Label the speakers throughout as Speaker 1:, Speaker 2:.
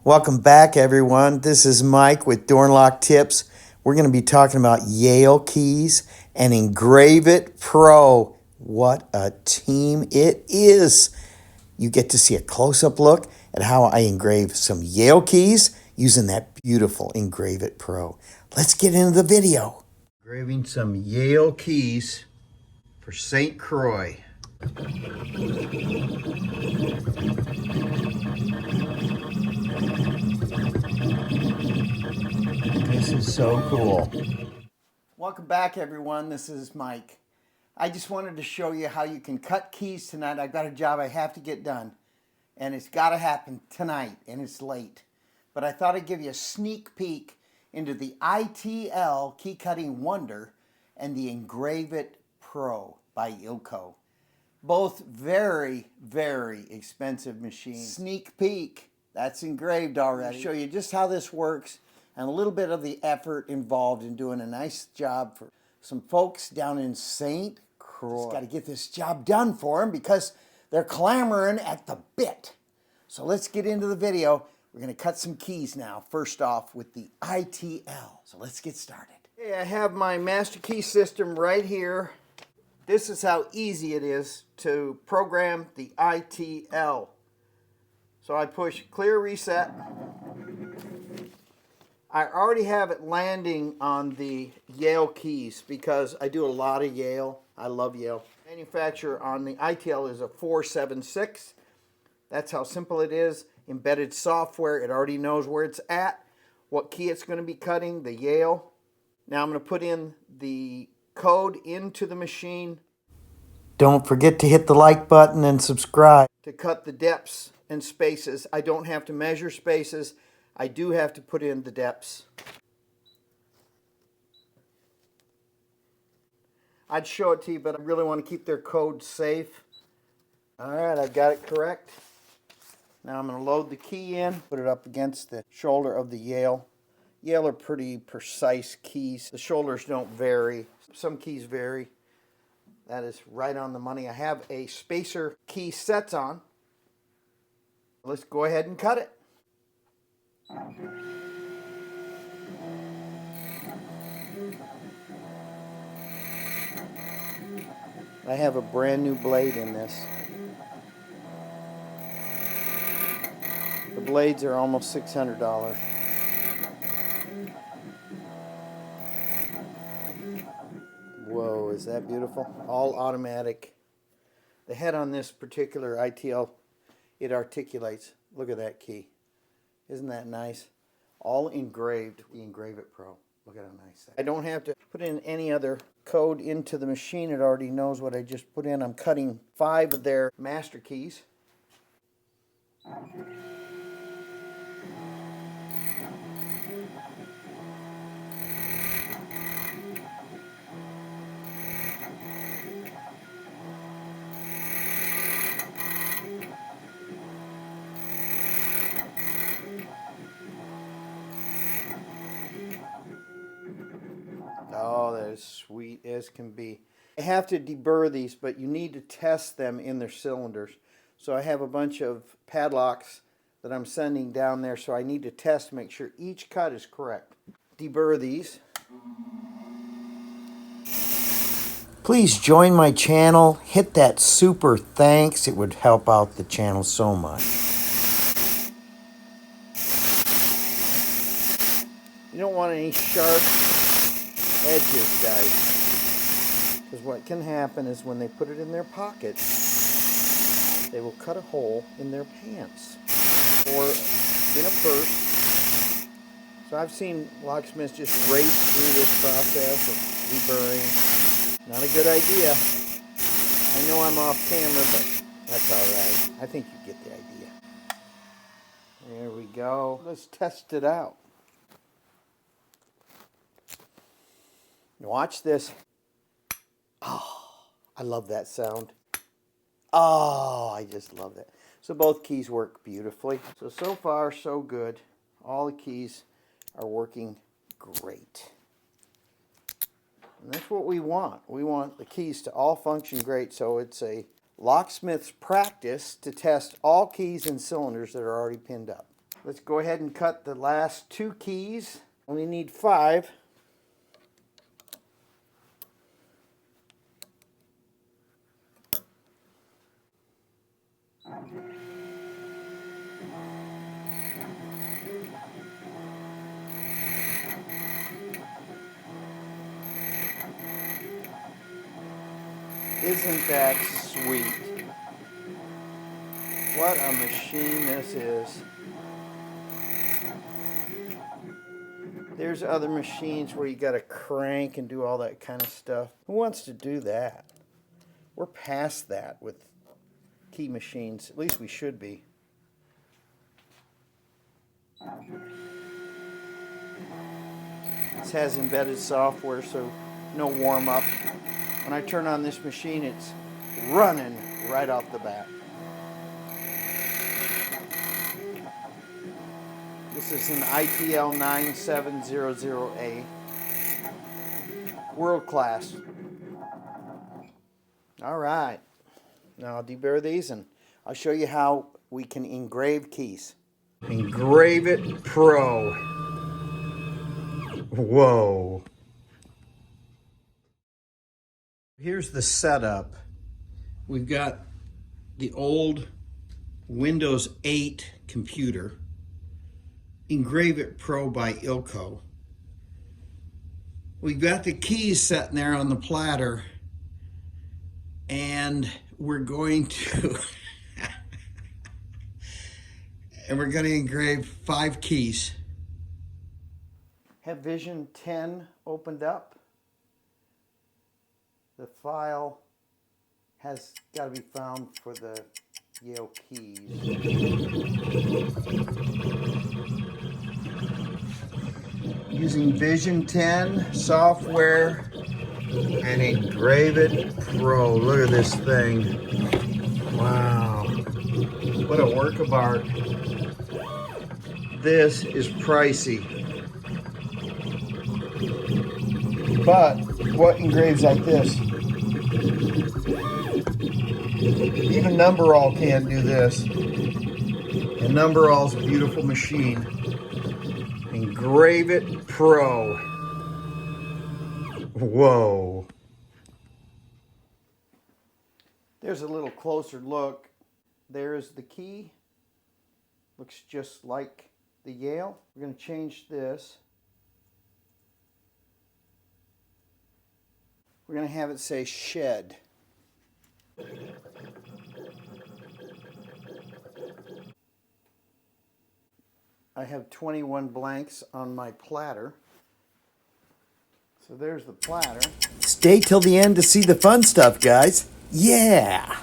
Speaker 1: Welcome back, everyone. This is Mike with Door and Lock Tips. We're going to be talking about Yale keys and Engrave-It Pro. What a team it is. You get to see a close-up look at how I engrave some Yale keys using that beautiful Engrave-It Pro. Let's get into the video. Engraving some Yale keys for St. Croix. This is so cool. Welcome back, everyone. This is Mike. I just wanted to show you how you can cut keys tonight. I've got a job I have to get done, and it's got to happen tonight, and it's late. But I thought I'd give you a sneak peek into the ITL key cutting wonder and the Engrave-It Pro by Ilco. Both very, very expensive machines. Sneak peek, that's engraved already. I'll show you just how this works and a little bit of the effort involved in doing a nice job for some folks down in St. Croix. Just got to get this job done for them because they're clamoring at the bit. So let's get into the video. We're going to cut some keys now. First off with the ITL. So let's get started. Okay, I have my master key system right here. This is how easy it is to program the ITL. So I push clear reset. I already have it landing on the Yale keys because I do a lot of Yale. I love Yale. Manufacturer on the ITL is a 476. That's how simple it is. Embedded software, it already knows where it's at, what key it's going to be cutting, the Yale. Now I'm going to put in the code into the machine. Don't forget to hit the like button and subscribe. To cut the depths and spaces, I don't have to measure spaces. I do have to put in the depths. I'd show it to you, but I really want to keep their code safe. All right, I've got it correct. Now I'm going to load the key in, put it up against the shoulder of the Yale. Yale are pretty precise keys. The shoulders don't vary. Some keys vary. That is right on the money. I have a spacer key sets on. Let's go ahead and cut it. I have a brand new blade in this. The blades are almost $600. Whoa, is that beautiful? All automatic. The head on this particular ITL, it articulates. Look at that key. Isn't that nice? All engraved, the Engrave-It Pro. Look at how nice that is. I don't have to put in any other code into the machine. It already knows what I just put in. I'm cutting 5 of their master keys. Oh, that is sweet as can be. I have to deburr these, but you need to test them in their cylinders. So I have a bunch of padlocks that I'm sending down there, so I need to test to make sure each cut is correct. Deburr these. Please join my channel. Hit that super thanks. It would help out the channel so much. You don't want any sharp edges, guys, because what can happen is when they put it in their pocket, they will cut a hole in their pants or in a purse. So I've seen locksmiths just race through this process of deburring. Not a good idea. I know I'm off camera, but that's all right. I think you get the idea. There we go. Let's test it out. Watch this. Oh, I love that sound. Oh, I just love that. So both keys work beautifully. So far, so good. All the keys are working great. And that's what we want. We want the keys to all function great. So it's a locksmith's practice to test all keys and cylinders that are already pinned up. Let's go ahead and cut the last 2 keys. Only need 5. Isn't that sweet? What a machine this is. There's other machines where you got to crank and do all that kind of stuff. Who wants to do that? We're past that with key machines. At least we should be. This has embedded software, so no warm up. When I turn on this machine, it's running right off the bat. This is an ITL 9700A. World class. All right. Now I'll deburr these and I'll show you how we can engrave keys. Engrave-It Pro. Whoa. Here's the setup. We've got the old Windows 8 computer. Engrave-It Pro by Ilco. We've got the keys sitting there on the platter, and we're going to engrave 5 keys. Have Vision 10 opened up. The file has got to be found for the Yale keys. Using Vision 10 software and Engrave-It Pro. Look at this thing. Wow. What a work of art. This is pricey. But what engraves like this? Even Numberall can't do this. And Numberall's a beautiful machine. Engrave-It Pro. Whoa. There's a little closer look. There's the key. Looks just like the Yale. We're going to change this. We're going to have it say shed. I have 21 blanks on my platter. So there's the platter. Stay till the end to see the fun stuff, guys. Yeah!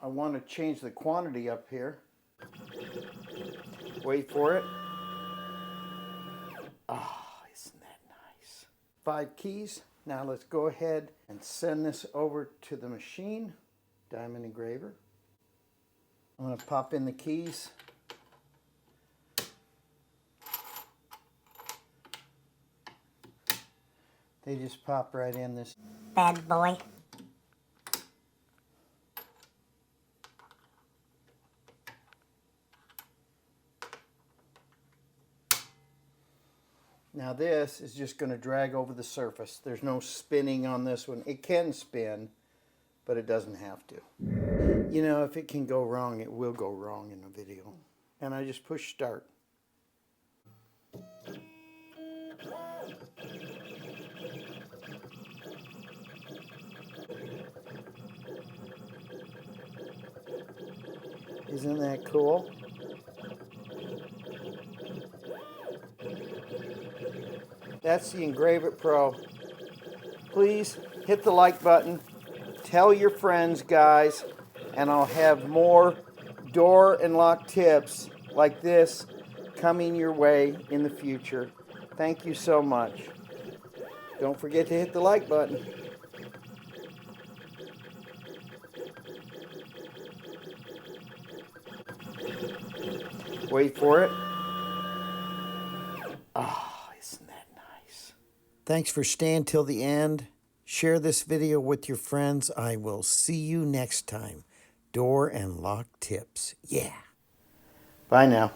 Speaker 1: I want to change the quantity up here. Wait for it. Ah, isn't that nice? 5 keys. Now let's go ahead and send this over to the machine. Diamond engraver. I'm going to pop in the keys. They just pop right in this
Speaker 2: bad boy.
Speaker 1: Now this is just going to drag over the surface. There's no spinning on this one. It can spin, but it doesn't have to. You know, if it can go wrong, it will go wrong in a video. And I just push start. Isn't that cool? That's the Engrave-It Pro. Please hit the like button. Tell your friends, guys, and I'll have more door and lock tips like this coming your way in the future. Thank you so much. Don't forget to hit the like button. Wait for it. Ah, isn't that nice? Thanks for staying till the end. Share this video with your friends. I will see you next time. Door and lock tips. Yeah. Bye now.